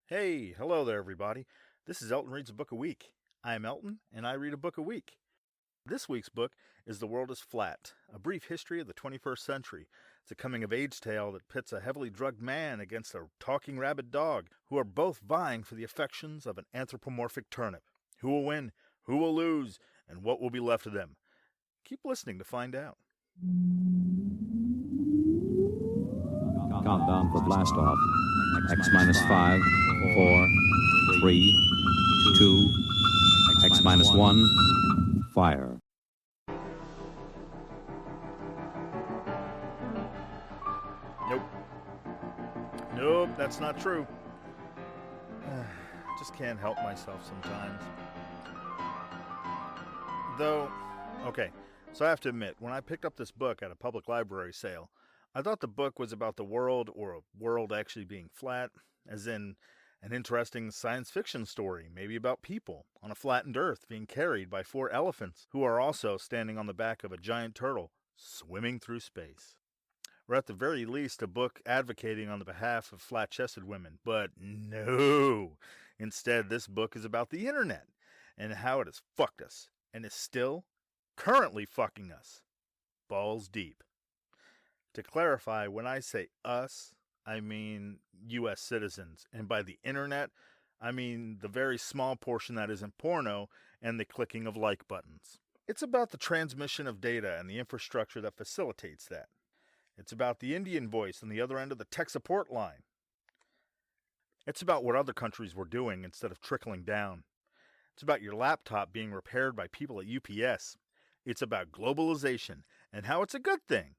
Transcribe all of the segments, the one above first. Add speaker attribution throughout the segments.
Speaker 1: Hey, hello there, everybody. This is Elton Reads a Book a Week. I'm Elton, and I read a book a week. This week's book is The World is Flat, a brief history of the 21st century. It's a coming-of-age tale that pits a heavily drugged man against a talking rabid dog, who are both vying for the affections of an anthropomorphic turnip. Who will win? Who will lose? And what will be left of them? Keep listening to find out.
Speaker 2: Countdown for blast off. X minus 5, 4, 3, 2, X minus 1, fire.
Speaker 1: Nope, that's not true. Just can't help myself sometimes. Though, okay, so I have to admit, when I picked up this book at a public library sale, I thought the book was about the world, or a world actually being flat, as in an interesting science fiction story, maybe about people on a flattened Earth being carried by 4 elephants, who are also standing on the back of a giant turtle, swimming through space. Or at the very least, a book advocating on the behalf of flat-chested women. But no! Instead, this book is about the internet, and how it has fucked us, and is still, currently fucking us. Balls deep. To clarify, when I say us, I mean U.S. citizens, and by the internet, I mean the very small portion that isn't porno and the clicking of like buttons. It's about the transmission of data and the infrastructure that facilitates that. It's about the Indian voice on the other end of the tech support line. It's about what other countries were doing instead of trickling down. It's about your laptop being repaired by people at UPS. It's about globalization and how it's a good thing.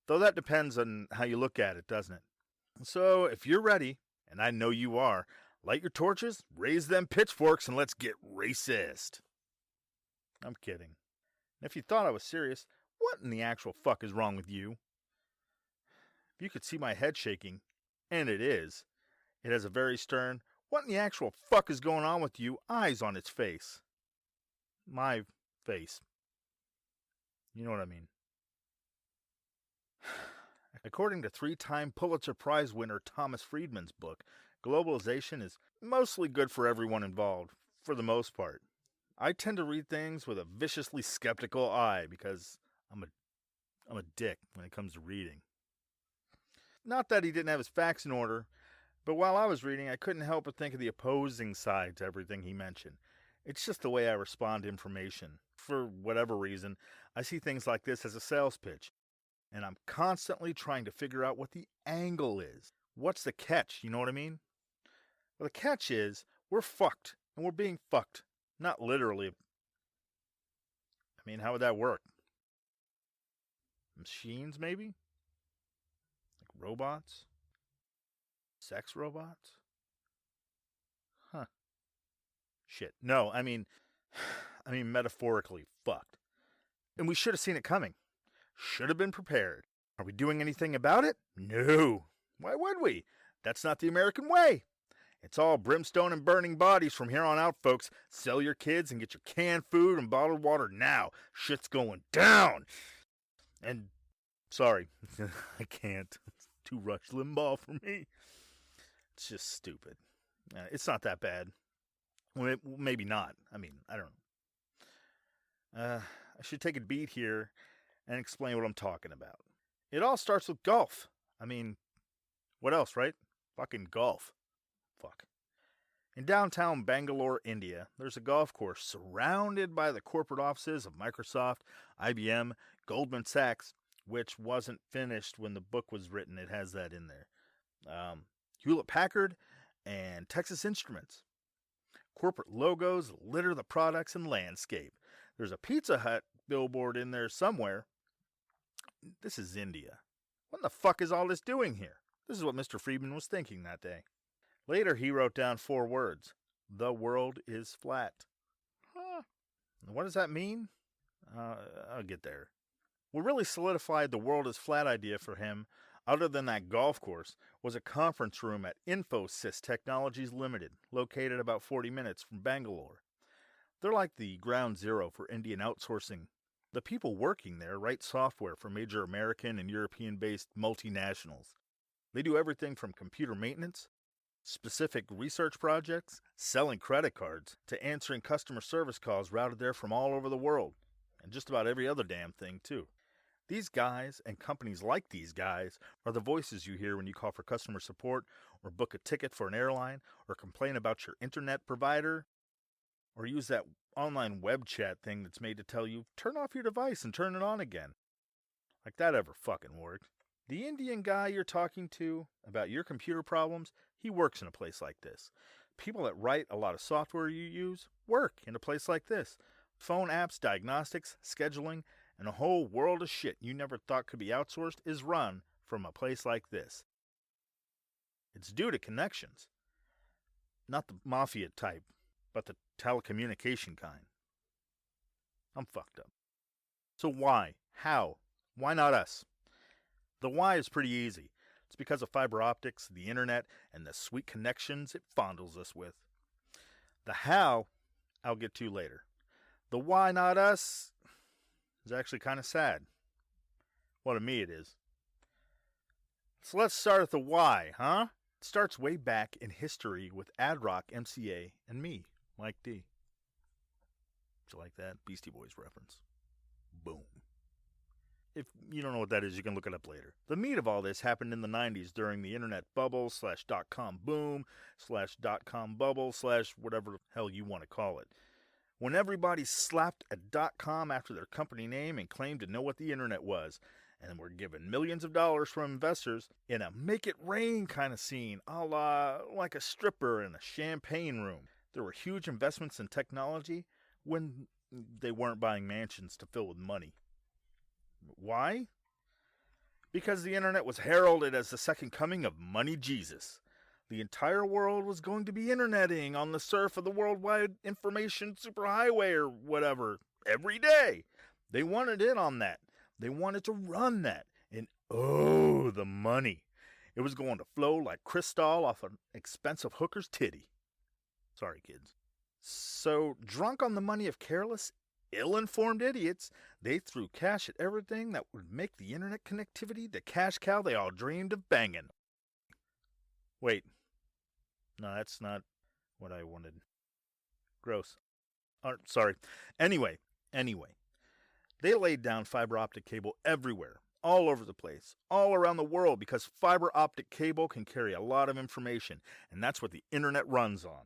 Speaker 1: Though that depends on how you look at it, doesn't it? So, if you're ready, and I know you are, light your torches, raise them pitchforks, and let's get racist. I'm kidding. And if you thought I was serious, what in the actual fuck is wrong with you? If you could see my head shaking, and it is, it has a very stern, what in the actual fuck is going on with you, eyes on its face. My face. You know what I mean. According to 3-time Pulitzer Prize winner Thomas Friedman's book, globalization is mostly good for everyone involved, for the most part. I tend to read things with a viciously skeptical eye because I'm a dick when it comes to reading. Not that he didn't have his facts in order, but while I was reading, I couldn't help but think of the opposing side to everything he mentioned. It's just the way I respond to information. For whatever reason, I see things like this as a sales pitch. And I'm constantly trying to figure out what the angle is. What's the catch, you know what I mean? Well, the catch is, we're fucked, and we're being fucked. Not literally. I mean, how would that work? Machines, maybe? Like robots? Sex robots? Huh. Shit. No, I mean metaphorically fucked. And we should have seen it coming. Should have been prepared. Are we doing anything about it? No. Why would we? That's not the American way. It's all brimstone and burning bodies from here on out, folks. Sell your kids and get your canned food and bottled water now. Shit's going down. And, sorry, I can't. It's too Rush Limbaugh for me. It's just stupid. It's not that bad. Well, maybe not. I mean, I don't know. I should take a beat here and explain what I'm talking about. It all starts with golf. I mean, what else, right? Fucking golf. Fuck. In downtown Bangalore, India, there's a golf course surrounded by the corporate offices of Microsoft, IBM, Goldman Sachs, which wasn't finished when the book was written. It has that in there. Hewlett-Packard, and Texas Instruments. Corporate logos litter the products and landscape. There's a Pizza Hut billboard in there somewhere. This is India. What the fuck is all this doing here? This is what Mr. Friedman was thinking that day. Later, he wrote down 4 words. The world is flat. Huh. What does that mean? I'll get there. What really solidified the world is flat idea for him, other than that golf course, was a conference room at Infosys Technologies Limited, located about 40 minutes from Bangalore. They're like the ground zero for Indian outsourcing. The people working there write software for major American and European-based multinationals. They do everything from computer maintenance, specific research projects, selling credit cards, to answering customer service calls routed there from all over the world, and just about every other damn thing, too. These guys and companies like these guys are the voices you hear when you call for customer support or book a ticket for an airline or complain about your internet provider or use that online web chat thing that's made to tell you, turn off your device and turn it on again. Like that ever fucking worked. The Indian guy you're talking to about your computer problems, he works in a place like this. People that write a lot of software you use work in a place like this. Phone apps, diagnostics, scheduling, and a whole world of shit you never thought could be outsourced is run from a place like this. It's due to connections. Not the mafia type, but the telecommunication kind. I'm fucked up. So why? How? Why not us? The why is pretty easy. It's because of fiber optics, the internet, and the sweet connections it fondles us with. The how, I'll get to later. The why not us is actually kind of sad. Well, to me it is. So let's start at the why, huh? It starts way back in history with Ad Rock, MCA, and me, Mike D. Do you like that? Beastie Boys reference. Boom. If you don't know what that is, you can look it up later. The meat of all this happened in the 90s during the internet bubble / .com boom / .com bubble / whatever the hell you want to call it. When everybody slapped a .com after their company name and claimed to know what the internet was, and were given millions of dollars from investors in a make it rain kind of scene, a la like a stripper in a champagne room. There were huge investments in technology when they weren't buying mansions to fill with money. Why? Because the internet was heralded as the second coming of Money Jesus. The entire world was going to be interneting on the surf of the worldwide information superhighway or whatever every day. They wanted in on that. They wanted to run that. And oh, the money. It was going to flow like crystal off an expensive hooker's titty. Sorry, kids. So, drunk on the money of careless, ill-informed idiots, they threw cash at everything that would make the internet connectivity the cash cow they all dreamed of banging. Wait. No, that's not what I wanted. Gross. Sorry. Anyway. They laid down fiber optic cable everywhere, all over the place, all around the world, because fiber optic cable can carry a lot of information, and that's what the internet runs on.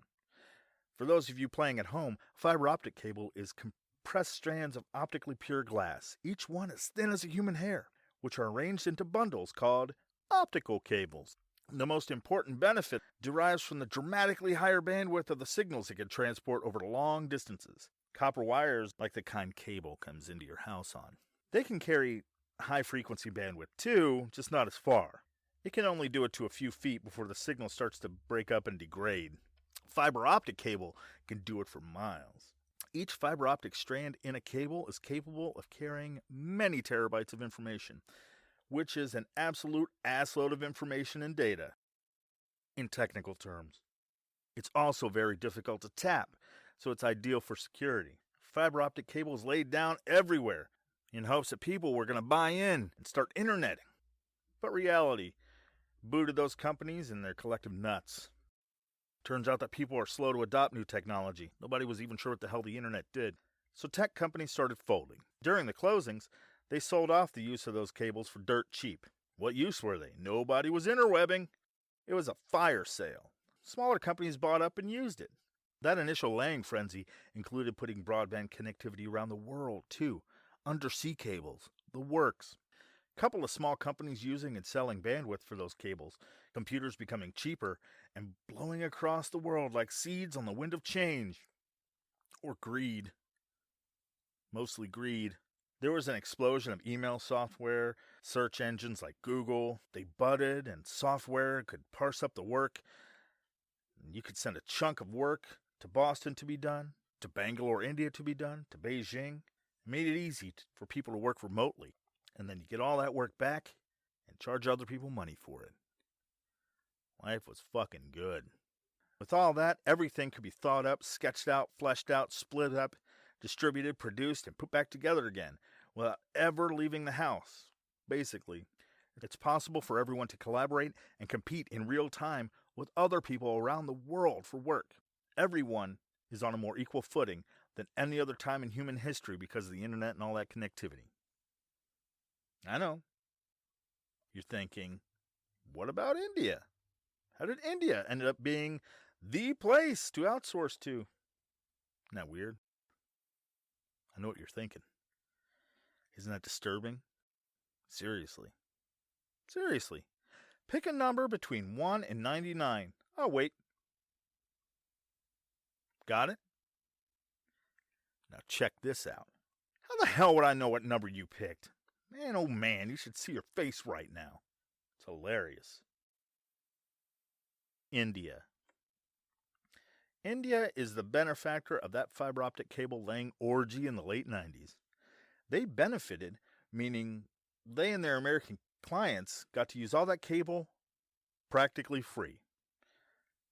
Speaker 1: For those of you playing at home, fiber optic cable is compressed strands of optically pure glass, each one as thin as a human hair, which are arranged into bundles called optical cables. The most important benefit derives from the dramatically higher bandwidth of the signals it can transport over long distances. Copper wires, like the kind cable comes into your house on, they can carry high frequency bandwidth too, just not as far. It can only do it to a few feet before the signal starts to break up and degrade. Fiber optic cable can do it for miles. Each fiber optic strand in a cable is capable of carrying many terabytes of information, which is an absolute assload of information and data, in technical terms. It's also very difficult to tap, so it's ideal for security. Fiber optic cable is laid down everywhere in hopes that people were going to buy in and start interneting. But reality booted those companies and their collective nuts. Turns out that people are slow to adopt new technology. Nobody was even sure what the hell the internet did. So tech companies started folding. During the closings, they sold off the use of those cables for dirt cheap. What use were they? Nobody was interwebbing. It was a fire sale. Smaller companies bought up and used it. That initial laying frenzy included putting broadband connectivity around the world, too. Undersea cables, the works. A couple of small companies using and selling bandwidth for those cables, computers becoming cheaper, and blowing across the world like seeds on the wind of change. Or greed. Mostly greed. There was an explosion of email software, search engines like Google. They budded, and software could parse up the work. You could send a chunk of work to Boston to be done, to Bangalore, India to be done, to Beijing. It made it easy for people to work remotely. And then you get all that work back and charge other people money for it. Life was fucking good. With all that, everything could be thought up, sketched out, fleshed out, split up, distributed, produced, and put back together again without ever leaving the house. Basically, it's possible for everyone to collaborate and compete in real time with other people around the world for work. Everyone is on a more equal footing than any other time in human history because of the internet and all that connectivity. I know. You're thinking, what about India? How did India end up being the place to outsource to? Isn't that weird? I know what you're thinking. Isn't that disturbing? Seriously. Pick a number between 1 and 99. I'll wait. Got it? Now check this out. How the hell would I know what number you picked? Man, oh man, you should see your face right now. It's hilarious. India. India is the benefactor of that fiber optic cable laying orgy in the late 90s. They benefited, meaning they and their American clients got to use all that cable practically free.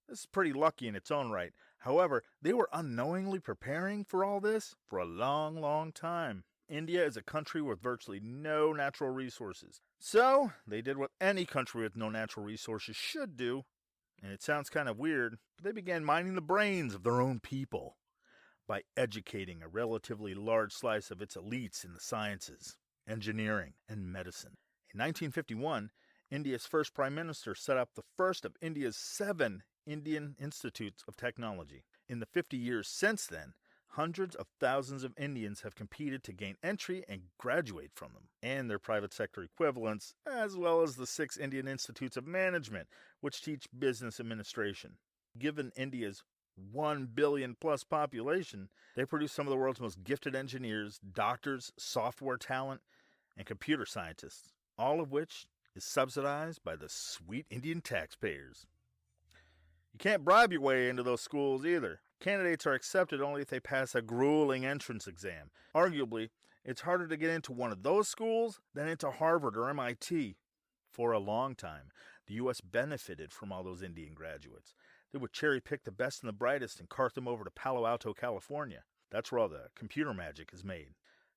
Speaker 1: This is pretty lucky in its own right. However, they were unknowingly preparing for all this for a long, long time. India is a country with virtually no natural resources. So, they did what any country with no natural resources should do. And it sounds kind of weird, but they began mining the brains of their own people by educating a relatively large slice of its elites in the sciences, engineering, and medicine. In 1951, India's first prime minister set up the first of India's 7 Indian Institutes of Technology. In the 50 years since then, hundreds of thousands of Indians have competed to gain entry and graduate from them, and their private sector equivalents, as well as the 6 Indian Institutes of Management, which teach business administration. Given India's 1 billion plus population, they produce some of the world's most gifted engineers, doctors, software talent, and computer scientists, all of which is subsidized by the sweet Indian taxpayers. You can't bribe your way into those schools either. Candidates are accepted only if they pass a grueling entrance exam. Arguably, it's harder to get into one of those schools than into Harvard or MIT. For a long time, the U.S. benefited from all those Indian graduates. They would cherry-pick the best and the brightest and cart them over to Palo Alto, California. That's where all the computer magic is made.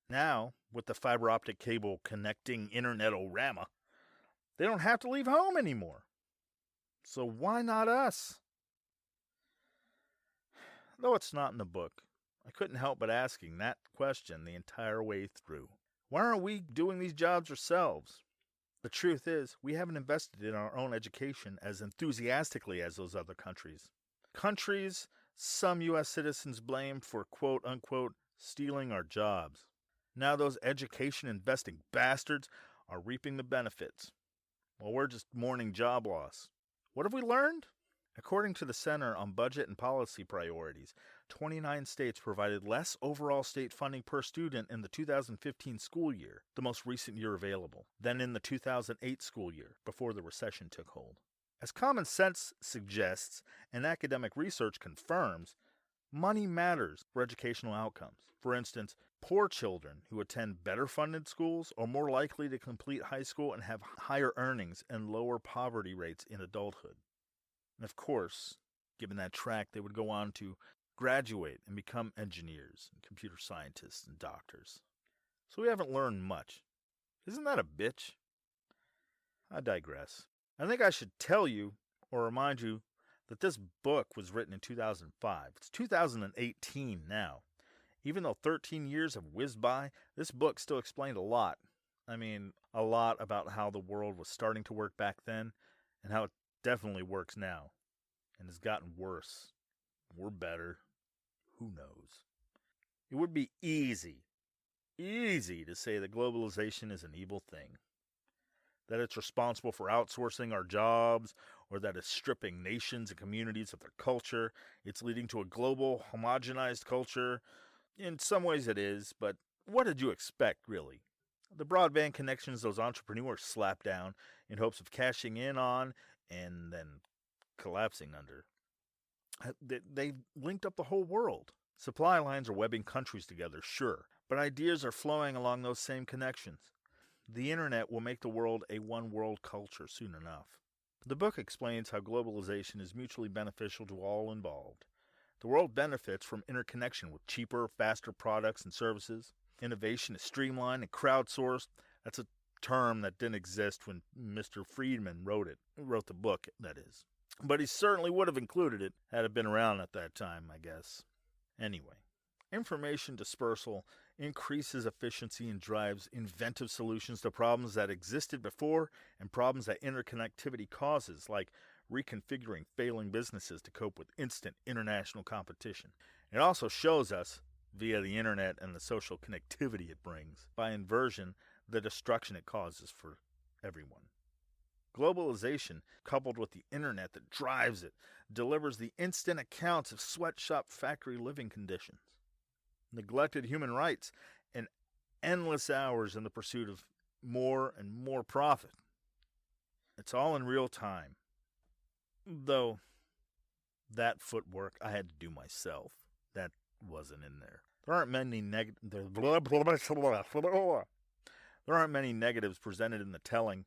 Speaker 1: Now, with the fiber optic cable connecting internet-orama, they don't have to leave home anymore. So why not us? Though it's not in the book, I couldn't help but asking that question the entire way through. Why aren't we doing these jobs ourselves? The truth is, we haven't invested in our own education as enthusiastically as those other countries. Countries some U.S. citizens blamed for quote-unquote stealing our jobs. Now those education-investing bastards are reaping the benefits, while we're just mourning job loss. What have we learned? According to the Center on Budget and Policy Priorities, 29 states provided less overall state funding per student in the 2015 school year, the most recent year available, than in the 2008 school year, before the recession took hold. As common sense suggests and academic research confirms, money matters for educational outcomes. For instance, poor children who attend better funded schools are more likely to complete high school and have higher earnings and lower poverty rates in adulthood. And of course, given that track, they would go on to graduate and become engineers and computer scientists and doctors. So we haven't learned much. Isn't that a bitch? I digress. I think I should tell you or remind you that this book was written in 2005. It's 2018 now. Even though 13 years have whizzed by, this book still explained a lot. I mean, a lot about how the world was starting to work back then and how it definitely works now and has gotten worse or better. Who knows? It would be easy to say that globalization is an evil thing, that it's responsible for outsourcing our jobs, or that it's stripping nations and communities of their culture. It's leading to a global, homogenized culture. In some ways it is, but what did you expect, really? The broadband connections those entrepreneurs slap down in hopes of cashing in on and then collapsing under. They've linked up the whole world. Supply lines are webbing countries together, sure, but ideas are flowing along those same connections. The internet will make the world a one-world culture soon enough. The book explains how globalization is mutually beneficial to all involved. The world benefits from interconnection with cheaper, faster products and services. Innovation is streamlined and crowdsourced. That's a term that didn't exist when Mr. Friedman wrote the book, that is. But he certainly would have included it had it been around at that time, I guess. Anyway, information dispersal increases efficiency and drives inventive solutions to problems that existed before and problems that interconnectivity causes, like reconfiguring failing businesses to cope with instant international competition. It also shows us, via the internet and the social connectivity it brings, by inversion, the destruction it causes for everyone. Globalization, coupled with the internet that drives it, delivers the instant accounts of sweatshop factory living conditions, neglected human rights, and endless hours in the pursuit of more and more profit. It's all in real time. Though, that footwork I had to do myself. That wasn't in there. There aren't many negatives presented in the telling,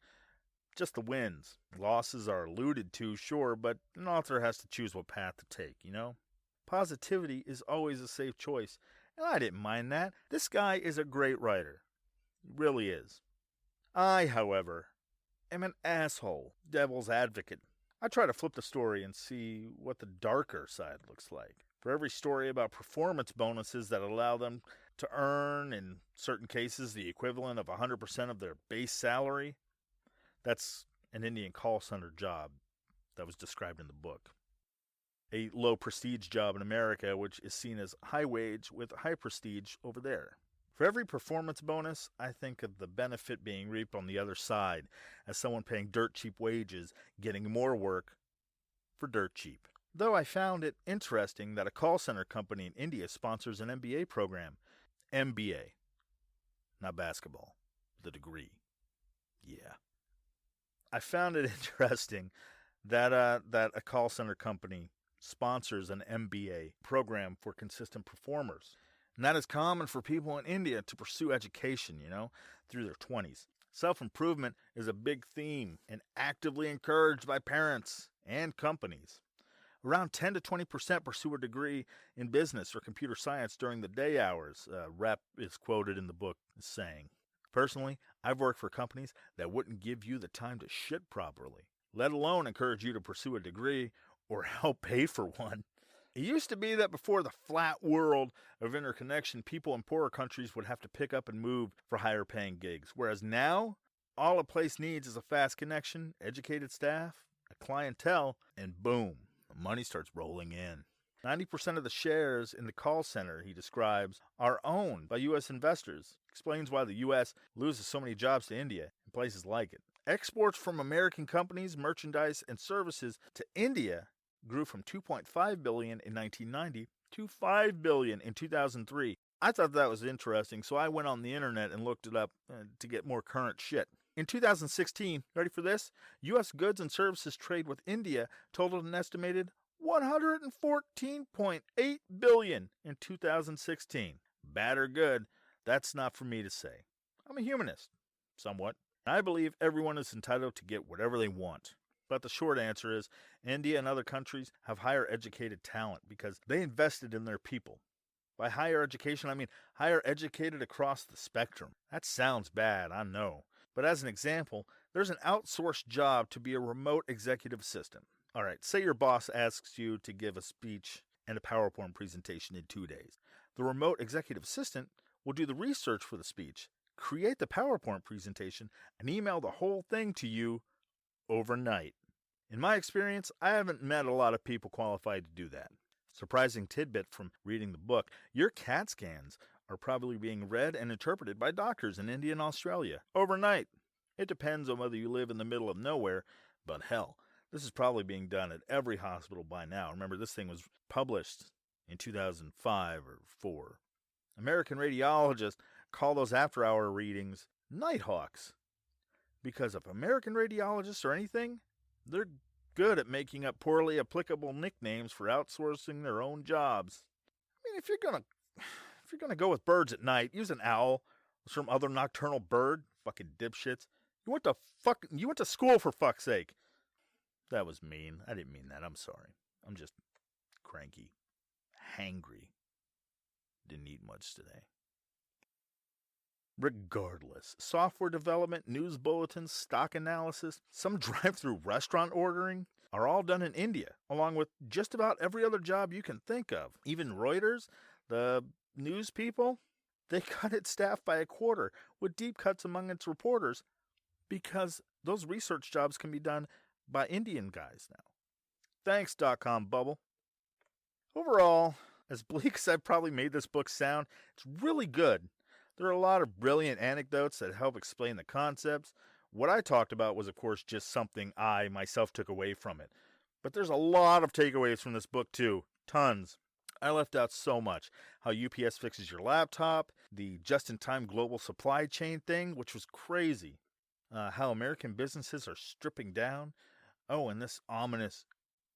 Speaker 1: just the wins. Losses are alluded to, sure, but an author has to choose what path to take, you know? Positivity is always a safe choice, and I didn't mind that. This guy is a great writer. He really is. I, however, am an asshole, devil's advocate. I try to flip the story and see what the darker side looks like. For every story about performance bonuses that allow them to earn, in certain cases, the equivalent of 100% of their base salary, that's an Indian call center job that was described in the book. A low prestige job in America, which is seen as high wage with high prestige over there. For every performance bonus, I think of the benefit being reaped on the other side, as someone paying dirt cheap wages, getting more work for dirt cheap. Though I found it interesting that a call center company in India sponsors an MBA program. MBA, not basketball, the degree. Yeah. I found it interesting that a call center company sponsors an MBA program for consistent performers. And that is common for people in India to pursue education, through their 20s. Self-improvement is a big theme and actively encouraged by parents and companies. Around 10 to 20% pursue a degree in business or computer science during the day hours, Rep is quoted in the book as saying. Personally, I've worked for companies that wouldn't give you the time to shit properly, let alone encourage you to pursue a degree or help pay for one. It used to be that before the flat world of interconnection, people in poorer countries would have to pick up and move for higher paying gigs, whereas now, all a place needs is a fast connection, educated staff, a clientele, and boom, money starts rolling in. 90% of the shares in the call center, he describes, are owned by U.S. investors. Explains why the U.S. loses so many jobs to India and places like it. Exports from American companies, merchandise, and services to India grew from $2.5 billion in 1990 to $5 billion in 2003. I thought that was interesting, so I went on the internet and looked it up to get more current shit. In 2016, ready for this? U.S. goods and services trade with India totaled an estimated $114.8 billion in 2016. Bad or good, that's not for me to say. I'm a humanist, somewhat. I believe everyone is entitled to get whatever they want. But the short answer is, India and other countries have higher educated talent because they invested in their people. By higher education, I mean higher educated across the spectrum. That sounds bad, I know. But as an example, there's an outsourced job to be a remote executive assistant. All right, say your boss asks you to give a speech and a PowerPoint presentation in 2 days. The remote executive assistant will do the research for the speech, create the PowerPoint presentation, and email the whole thing to you overnight. In my experience, I haven't met a lot of people qualified to do that. Surprising tidbit from reading the book, your CAT scans are probably being read and interpreted by doctors in India and Australia overnight. It depends on whether you live in the middle of nowhere, but hell, this is probably being done at every hospital by now. Remember, this thing was published in 2005 or 4. American radiologists call those after-hour readings nighthawks. Because if American radiologists are anything, they're good at making up poorly applicable nicknames for outsourcing their own jobs. I mean, if you're gonna go with birds at night, use an owl or some other nocturnal bird. Fucking dipshits. You went to school, for fuck's sake. That was mean. I didn't mean that. I'm sorry. I'm just cranky. Hangry. Didn't eat much today. Regardless, software development, news bulletins, stock analysis, some drive-through restaurant ordering, are all done in India, along with just about every other job you can think of. Even Reuters, the news people, they cut its staff by a quarter, with deep cuts among its reporters, because those research jobs can be done by Indian guys now. Thanks, dot-com bubble. Overall, as bleak as I've probably made this book sound, it's really good. There are a lot of brilliant anecdotes that help explain the concepts. What I talked about was, of course, just something I myself took away from it. But there's a lot of takeaways from this book, too. Tons. I left out so much. How UPS fixes your laptop, the just-in-time global supply chain thing, which was crazy. How American businesses are stripping down. Oh, and this ominous,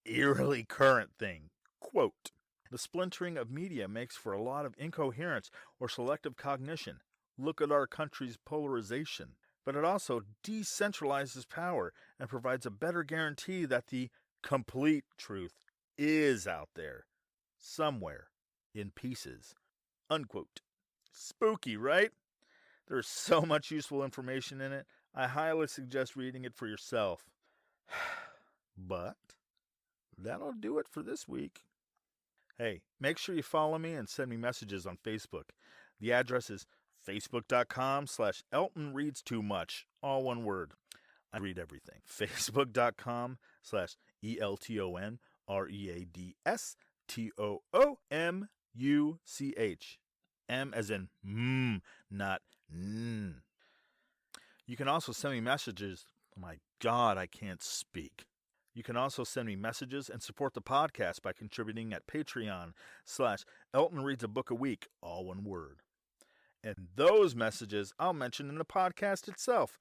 Speaker 1: eerily current thing. Quote, the splintering of media makes for a lot of incoherence or selective cognition. Look at our country's polarization. But it also decentralizes power and provides a better guarantee that the complete truth is out there, somewhere, in pieces. Unquote. Spooky, right? There's so much useful information in it. I highly suggest reading it for yourself. But that'll do it for this week. Hey, make sure you follow me and send me messages on Facebook. The address is facebook.com/EltonReadsTooMuch, all one word. I read everything. Facebook.com/EltonReadStoomuch. M as in not n. You can also send me messages. Oh my God, I can't speak. You can also send me messages and support the podcast by contributing at Patreon/EltonReadsABookAweek, all one word. And those messages I'll mention in the podcast itself,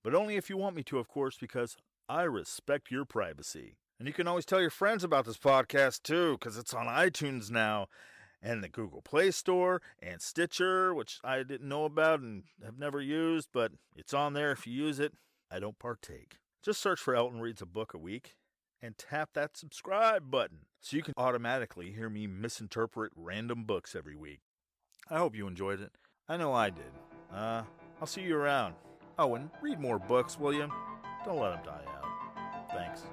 Speaker 1: but only if you want me to, of course, because I respect your privacy. And you can always tell your friends about this podcast, too, because it's on iTunes now, and the Google Play Store, and Stitcher, which I didn't know about and have never used, but it's on there if you use it. I don't partake. Just search for Elton Reads a Book a Week and tap that subscribe button so you can automatically hear me misinterpret random books every week. I hope you enjoyed it. I know I did. I'll see you around. Oh, and read more books, will you? Don't let them die out. Thanks.